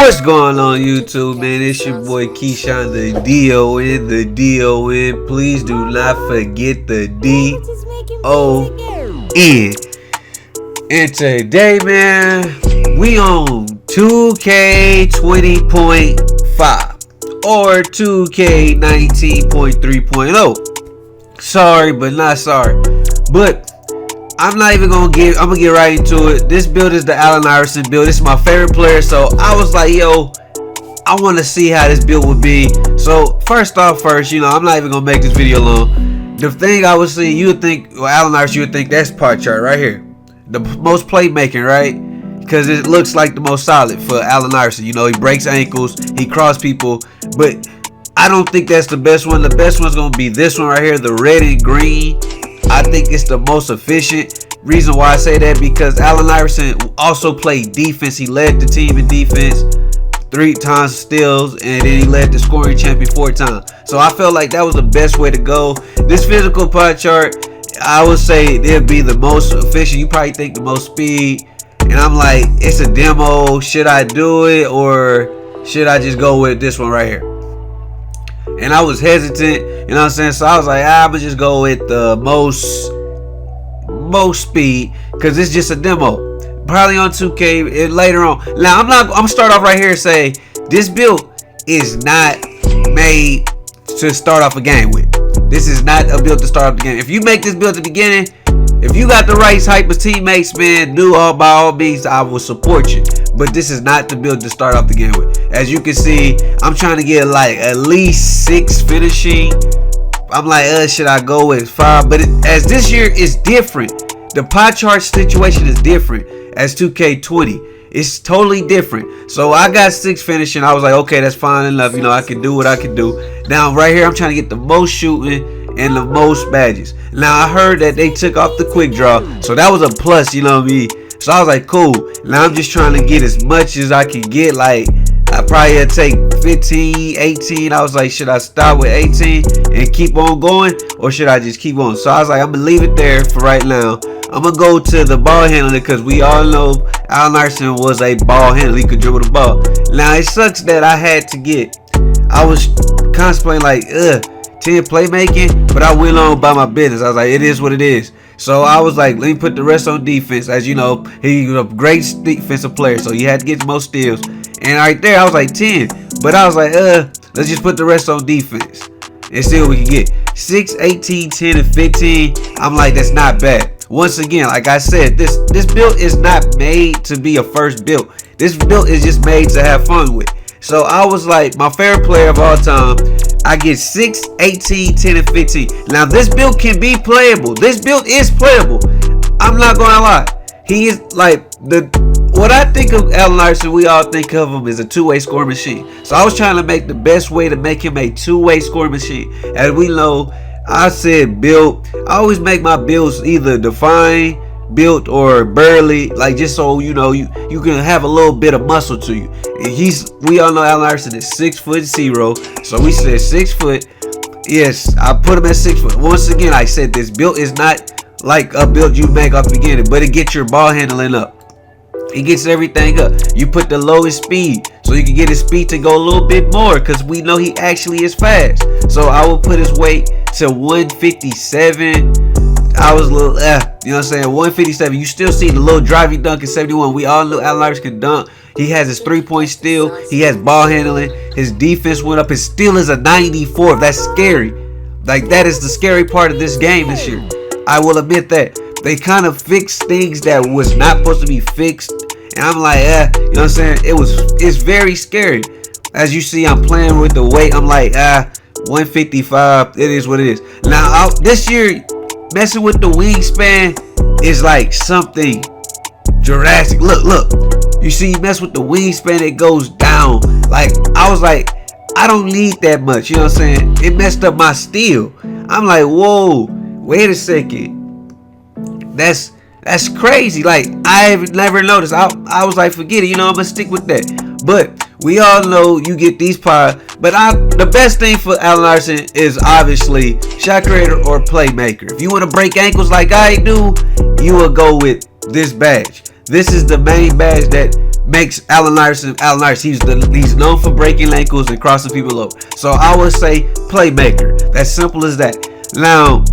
What's going on YouTube, man? It's your boy KeShawnDaDonYT, the D-O-N. Please do not forget the D-O-N. And today, man, we on 2K20.5 or 2K19.3.0. Sorry, but not sorry. But I'm gonna get right into it. This build is the Allen Iverson build. This is my favorite player, so I was like, yo, I want to see how this build would be. So first, I'm not even gonna make this video long. The thing I was seeing, you would think, well, Allen Iverson, you would think that's part chart right here, the most playmaking, right? Because it looks like the most solid for Allen Iverson. You know, he breaks ankles, he cross people, but I don't think that's the best one. The best one's gonna be this one right here, the red and green. I think it's the most efficient. Reason why I say that, because Allen Iverson also played defense. He led the team in defense 3 times steals, and then he led the scoring champion 4 times. So I felt like that was the best way to go. This physical pie chart, I would say it'd be the most efficient. You probably think the most speed, and I'm like, it's a demo. Should I do it, or should I just go with this one right here? And I was hesitant, you know what I'm saying? So I was like, I'm gonna just go with the most speed, because it's just a demo. Probably on 2K later on. Now I'm gonna start off right here and say this build is not made to start off a game with. This is not a build to start off the game. If you make this build at the beginning, if you got the right type of teammates, man, by all means, I will support you. But this is not the build to start off the game with. As you can see, I'm trying to get like at least 6 finishing. I'm like, should I go with 5? But as this year is different, the pie chart situation is different. As 2K20, it's totally different. So I got 6 finishing. I was like, okay, that's fine enough. You know, I can do what I can do. Now right here, I'm trying to get the most shooting and the most badges. Now I heard that they took off the quick draw, so that was a plus, you know what I mean? So I was like, cool. Now I'm just trying to get as much as I can get. Like, I probably had to take 15, 18. I was like, should I start with 18 and keep on going, or should I just keep on? So I was like, I'm gonna leave it there for right now. I'm gonna go to the ball handler, because we all know Allen Iverson was a ball handler. He could dribble the ball. Now it sucks that I was contemplating like 10 playmaking, but I went on by my business. I was like, it is what it is. So I was like, let me put the rest on defense. As you know, he's a great defensive player, so you had to get the most steals. And right there, I was like 10. But I was like, let's just put the rest on defense and see what we can get. 6, 18, 10, and 15. I'm like, that's not bad. Once again, like I said, this build is not made to be a first build. This build is just made to have fun with. So I was like, my favorite player of all time, I get 6, 18, 10, and 15. Now this build can be playable. This build is playable. I'm not gonna lie. He is like what I think of Allen Iverson, we all think of him as a two-way scoring machine. So I was trying to make the best way to make him a two-way scoring machine. As we know, I said build. I always make my builds either define, built, or barely, like just so you know you can have a little bit of muscle to you. And we all know Allen Iverson is 6'0", so we said 6 foot. Yes, I put him at 6 foot. Once again, I said this build is not like a build you make off the beginning, but it gets your ball handling up. It gets everything up. You put the lowest speed, so you can get his speed to go a little bit more, because we know he actually is fast. So I will put his weight to 157. I was a little, you know what I'm saying, 157. You still see the little driving dunk at 71. We all know Allen Iverson can dunk. He has his 3-point steal. He has ball handling. His defense went up. His steal is a 94. That's scary. Like, that is the scary part of this game this year. I will admit that. They kind of fixed things that was not supposed to be fixed. And I'm like, you know what I'm saying? It's very scary. As you see, I'm playing with the weight. I'm like, 155. It is what it is. Now, this year, messing with the wingspan is like something drastic. Look. You see, you mess with the wingspan, it goes down. Like, I was like, I don't need that much. You know what I'm saying? It messed up my steal. I'm like, whoa, wait a second. That's crazy. Like, I've never noticed. I was like, forget it. You know, I'm gonna stick with that. But we all know you get these power. But the best thing for Allen Iverson is obviously shot creator or playmaker. If you want to break ankles like I do, you will go with this badge. This is the main badge that makes Allen Iverson Allen Iverson. He's known for breaking ankles and crossing people over. So I would say playmaker. That's simple as that. Now,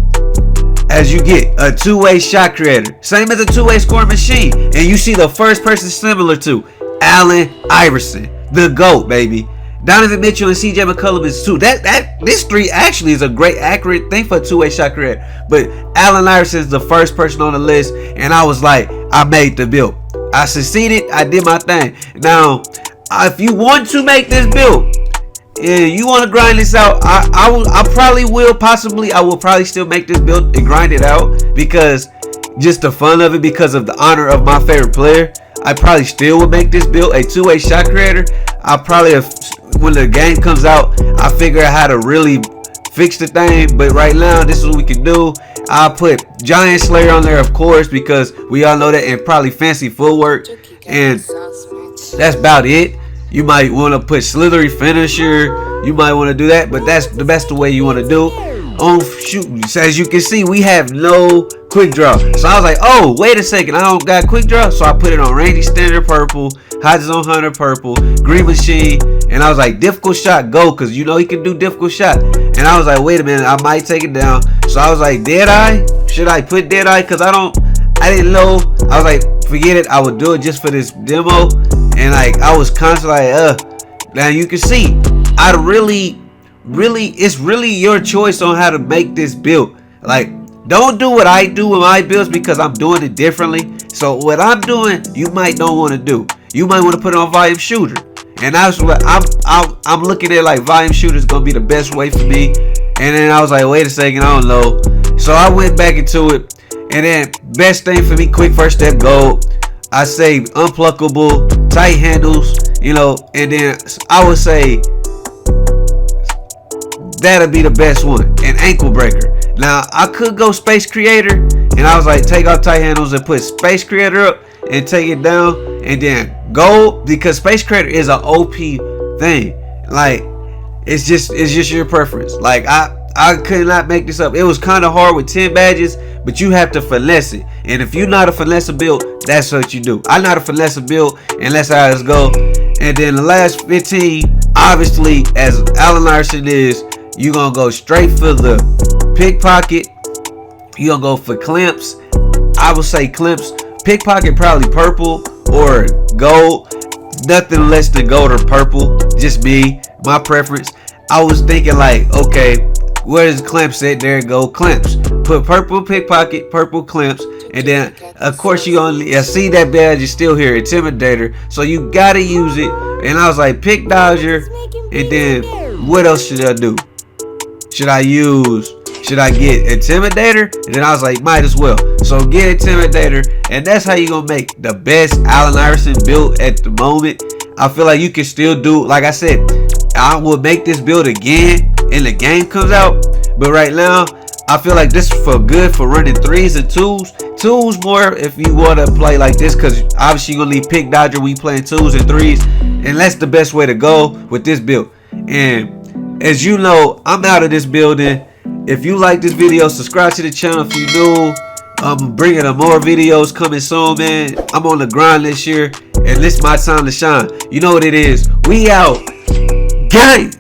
as you get a two-way shot creator, same as a two-way scoring machine, and you see the first person similar to Allen Iverson, the GOAT, baby. Donovan Mitchell and CJ McCollum is two. This three actually is a great accurate thing for a two-way shot creator. But Allen Iverson is the first person on the list, and I was like, I made the build. I succeeded. I did my thing. Now, if you want to make this build, and you want to grind this out, I will probably still make this build and grind it out, because just the fun of it, because of the honor of my favorite player. I probably still would make this build a two-way shot creator. I probably, when the game comes out, I figure out how to really fix the thing. But right now, this is what we can do. I'll put Giant Slayer on there, of course, because we all know that, and probably fancy footwork, and that's about it. You might want to put Slithery Finisher. You might want to do that, but that's the way you want to do. Oh shoot! As you can see, we have no quick draw. So I was like, oh, wait a second, I don't got quick draw. So I put it on Randy Standard purple, Hot Zone Hunter purple, Green Machine, and I was like, difficult shot, go, because you know he can do difficult shot. And I was like, wait a minute, I might take it down. So I was like, Deadeye? Should I put Deadeye? Because I didn't know. I was like, forget it, I would do it just for this demo. And like, I was constantly like, now you can see, it's really your choice on how to make this build. Like, don't do what I do with my builds, because I'm doing it differently. So what I'm doing, you might don't want to do. You might want to put it on volume shooter. And that's what I'm looking at, like, volume shooter is going to be the best way for me. And then I was like, wait a second, I don't know. So I went back into it. And then best thing for me, quick first step gold. I say unpluckable, tight handles, you know, and then I would say that'll be the best one. And ankle breaker. Now I could go space creator, and I was like, take off tight handles and put space creator up and take it down, and then gold, because space creator is an OP thing. Like, it's just your preference. Like, I could not make this up. It was kind of hard with 10 badges, but you have to finesse it. And if you're not a finesse build, that's what you do. I'm not a finesse build, and that's how it's go. And then the last 15, obviously, as Allen Iverson is, you're going to go straight for the pickpocket. You're going to go for clamps. I would say clamps. Pickpocket probably purple or gold. Nothing less than gold or purple. Just me, my preference. I was thinking like, okay, where's clamps at? There you go, clamps. Put purple pickpocket, purple clamps, and then of course you only see that badge is still here, Intimidator. So you gotta use it. And I was like, pick dodger, and then what else should I do? Should I get Intimidator? And then I was like, might as well. So get Intimidator, and that's how you gonna make the best Allen Iverson build at the moment. I feel like you can still do, like I said, I will make this build again and the game comes out. But right now, I feel like this is for good for running threes and twos. Twos more if you want to play like this, because obviously you're gonna need pick dodger when you playing twos and threes, and that's the best way to go with this build. And as you know, I'm out of this building. If you like this video, subscribe to the channel if you new. I'm bringing up more videos coming soon, man. I'm on the grind this year, and this is my time to shine. You know what it is. We out. Gang.